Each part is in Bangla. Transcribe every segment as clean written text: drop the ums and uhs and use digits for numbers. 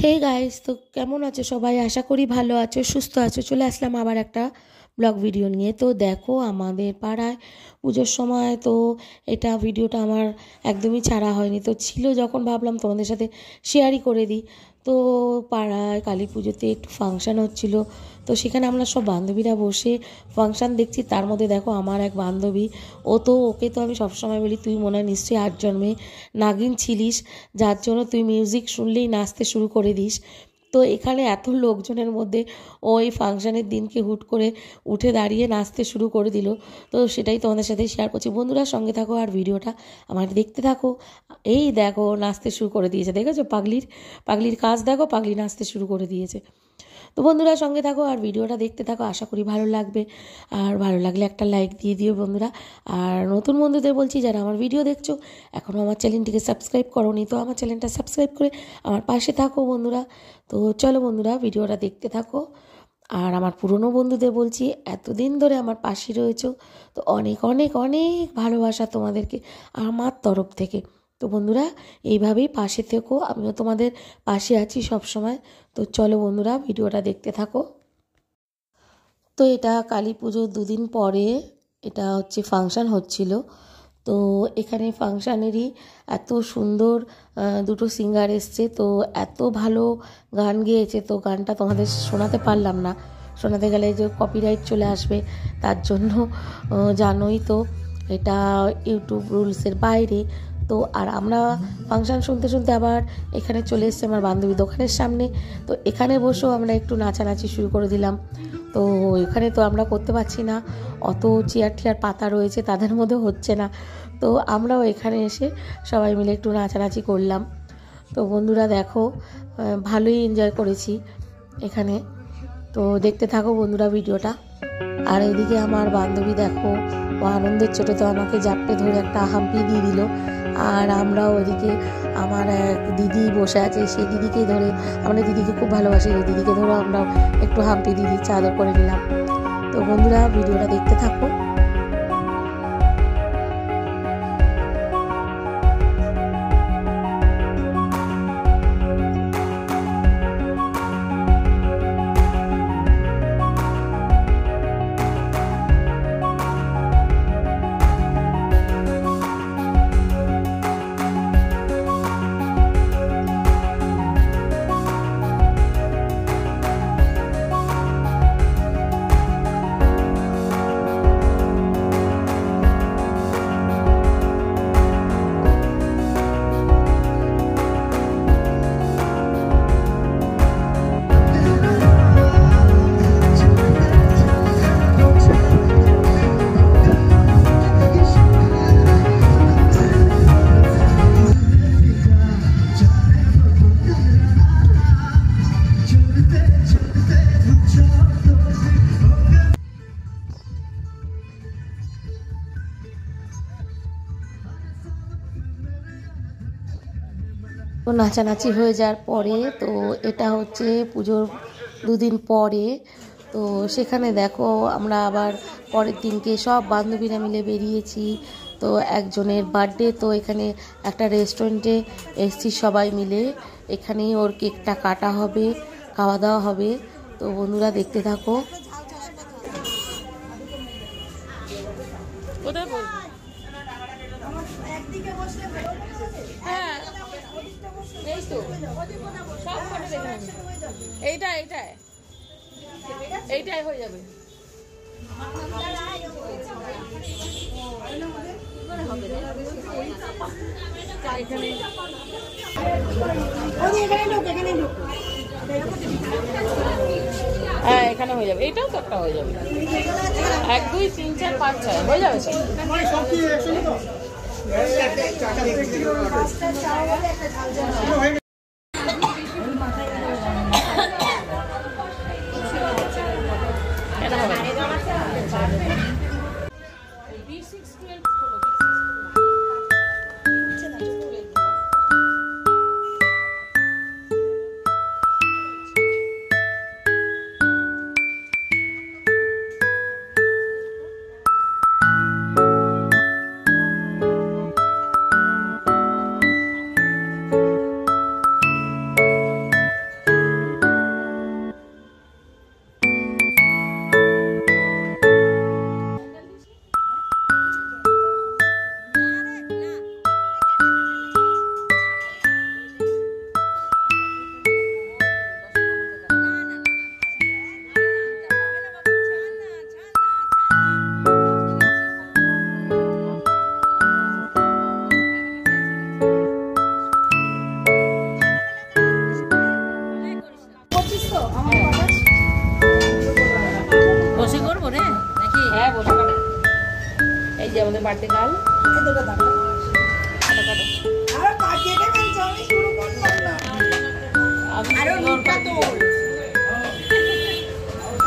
হে গাইস, তো কেমন আছো সবাই? আশা করি ভালো আছো, সুস্থ আছো। চলে আসলাম আবার একটা ব্লগ ভিডিও নিয়ে। তো দেখো, আমাদের পাড়ায় পুজোর সময় তো এটা ভিডিওটা আমার একদমই ছাড়া হয়নি। তো ছিল যখন, ভাবলাম তোমাদের সাথে শেয়ারই করে দিই। তো পাড়ায় কালী পুজোতে একটু ফাংশান হচ্ছিল, তো সেখানে আমরা সব বান্ধবীরা বসে ফাংশান দেখছি। তার মধ্যে দেখো, আমার এক বান্ধবী, ওকে তো আমি সবসময় বলি, তুই মনে হয় নিশ্চয়ই আট জন্মে নাগিন ছিলিস, যার জন্য তুই মিউজিক শুনলেই নাচতে শুরু করে দিস। তো এখানে এত লোকজনের মধ্যে ওই ফাংশানের দিনকে হুট করে উঠে দাঁড়িয়ে নাচতে শুরু করে দিল। তো সেটাই তোমাদের সাথে শেয়ার করছি। বন্ধুরা, সঙ্গে থাকো আর ভিডিওটা আমার দেখতে থাকো। এই দেখো, নাচতে শুরু করে দিয়েছে, দেখেছো? পাগলির কাজ দেখো, পাগলি নাচতে শুরু করে দিয়েছে। তো বন্ধুরা, সঙ্গে থাকো আর ভিডিওটা দেখতে থাকো, আশা করি ভালো লাগবে। আর ভালো লাগলে একটা লাইক দিয়ে দিও বন্ধুরা। আর নতুন বন্ধুদের বলছি, যারা আমার ভিডিও দেখছো এখনও আমার চ্যানেলটিকে সাবস্ক্রাইব করোনি, তো আমার চ্যানেলটা সাবস্ক্রাইব করে আমার পাশে থাকো বন্ধুরা। তো চলো বন্ধুরা, ভিডিওটা দেখতে থাকো। আর আমার পুরনো বন্ধুদের বলছি, এতদিন ধরে আমার পাশে রয়েছো, তো অনেক অনেক অনেক ভালোবাসা তোমাদেরকে আমার তরফ থেকে। তো বন্ধুরা, এইভাবেই পাশে থেকো, আমিও তোমাদের পাশে আছি সব সময়। তো চলো বন্ধুরা, ভিডিওটা দেখতে থাকো। তো এটা কালী পুজোর দুদিন পরে এটা হচ্ছে ফাংশান হচ্ছিল। তো এখানে ফাংশানেরই এত সুন্দর দুটো সিঙ্গার এসছে, তো এত ভালো গান গেয়েছে। তো গানটা তোমাদের শোনাতে পারলাম না, শোনাতে গেলে যে কপিরাইট চলে আসবে, তার জন্য জানোই তো এটা ইউটিউব রুলসের বাইরে। তো আর আমরা ফাংশান শুনতে শুনতে আবার এখানে চলে এসেছি আমার বান্ধবী দোকানের সামনে। তো এখানে বসেও আমরা একটু নাচানাচি শুরু করে দিলাম। তো এখানে তো আমরা করতে পারছি না, অত চেয়ার টিয়ার পাতা রয়েছে, তাদের মধ্যে হচ্ছে না। তো আমরাও এখানে এসে সবাই মিলে একটু নাচানাচি করলাম। তো বন্ধুরা দেখো, ভালোই এনজয় করেছি এখানে। তো দেখতে থাকো বন্ধুরা ভিডিওটা। আর এদিকে আমার বান্ধবী দেখো, ও আনন্দের ছোটো তো আমাকে জাপটে ধরে একটা হাম্পি দিয়ে দিল। আর আমরাও ওইদিকে, আমার এক দিদি বসে আছে, সেই দিদিকেই ধরে, আমরা দিদিকে খুব ভালোবাসি, ওই দিদিকে ধরে আমরাও একটু হাম্পি দিয়ে দিচ্ছি, আদর করে নিলাম। তো বন্ধুরা, ভিডিওটা দেখতে থাকো। তো নাচানাচি হয়ে যাওয়ার পরে, তো এটা হচ্ছে পুজোর দুদিন পরে। তো সেখানে দেখো, আমরা আবার পরের দিনকে সব বান্ধবীরা মিলে বেরিয়েছি। তো একজনের বার্থডে, তো এখানে একটা রেস্টুরেন্টে এসেছি সবাই মিলে। এখানেই ওর কেকটা কাটা হবে, খাওয়া দাওয়া হবে। তো বন্ধুরা দেখতে থাকো। এইটাই হয়ে যাবে। হ্যাঁ, এখানে হয়ে যাবে, এইটাও তো একটা হয়ে যাবে। 1 2 3 4 5 6 হয়ে যাবে।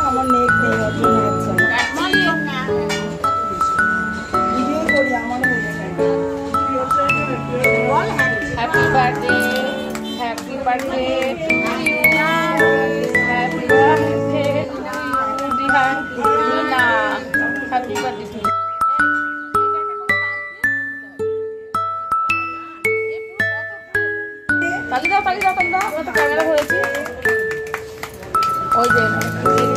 আমার নেক নেই অর্জন হচ্ছে ভিডিও করি আমার happy birthday happy birthday happy birthday না হ্যাপি বার্থডে তালি দাও তালি দাও তালি দাও আমরা তো ক্যামেরা ধরেছি ওই যে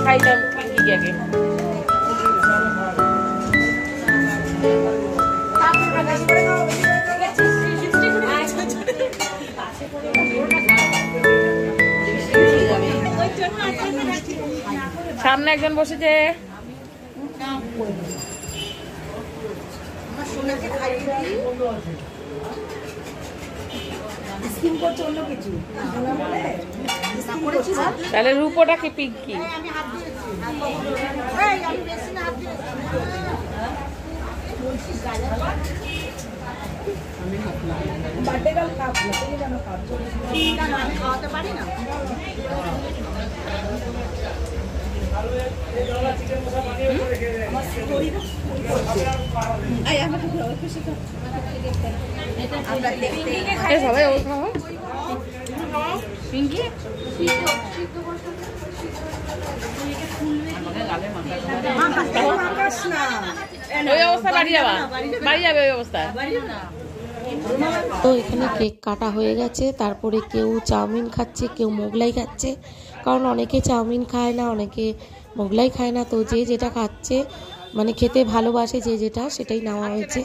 খাইলাম কি আগে সামনে একজন বসেছে তাহলে রূপটা কি পিঙ্কি খাওয়াতে পারি না সবাই ওই অবস্থা বাড়ি যাবা বাড়ি যাবে ওই অবস্থা তো এখানে কেক কাটা হয়ে গেছে, তারপরে কেউ চাউমিন খাচ্ছে, কেউ মোগলাই খাচ্ছে, কারণ অনেকে চাউমিন খায় না, অনেকে মোগলাই খায় না, তো যে যেটা খাচ্ছে মানে খেতে ভালোবাসে যে যেটা সেটাই নেওয়া হয়েছে।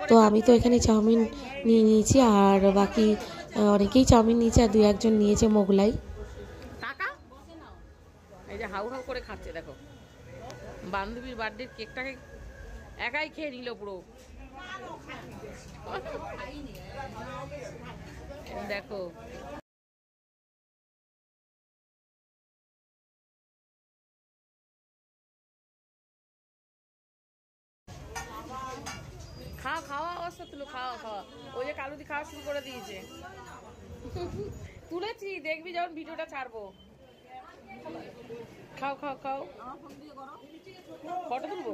তো আমি তো এখানে চাউমিন নিয়ে নিয়েছি, আর বাকি অনেকেই চাউমিন নিয়েছে, আর 2-1 জন নিয়েছে মোগলাই। এই যে হাউ হাউ করে খাচ্ছে দেখো, বান্ধবীর বার্থডের কেকটাকে একাই খেয়ে নিল পুরো। দেখো খাওয়া খাওয়া অবস্থা তুলো, খাওয়া খাওয়া ওই যে কালুদি খাওয়া শুরু করে দিয়েছে। তুলেছি, দেখবি যখন ভিডিওটা ছাড়বো। খাও খাও খাও, ফটো তুলবো।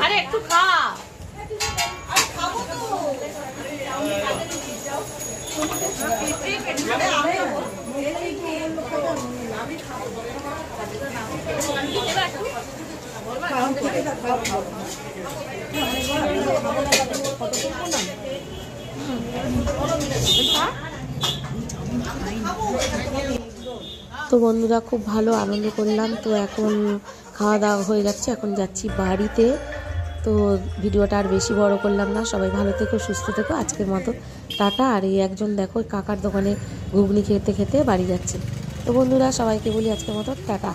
আরে একটু খা, তো বন্ধুরা খুব ভালো আনন্দ করলাম। তো এখন খাওয়া দাওয়া হয়ে যাচ্ছে, এখন যাচ্ছি বাড়িতে। তো ভিডিওটা আর বেশি বড় করলাম না, সবাই ভালো থেকো, সুস্থ থেকো, আজকের মতো টাটা। আর এই একজন দেখো কাকার দোকানে ঘুগনি খেতে খেতে বাড়ি যাচ্ছে। তো বন্ধুরা সবাইকে বলি আজকের মতো টাটা।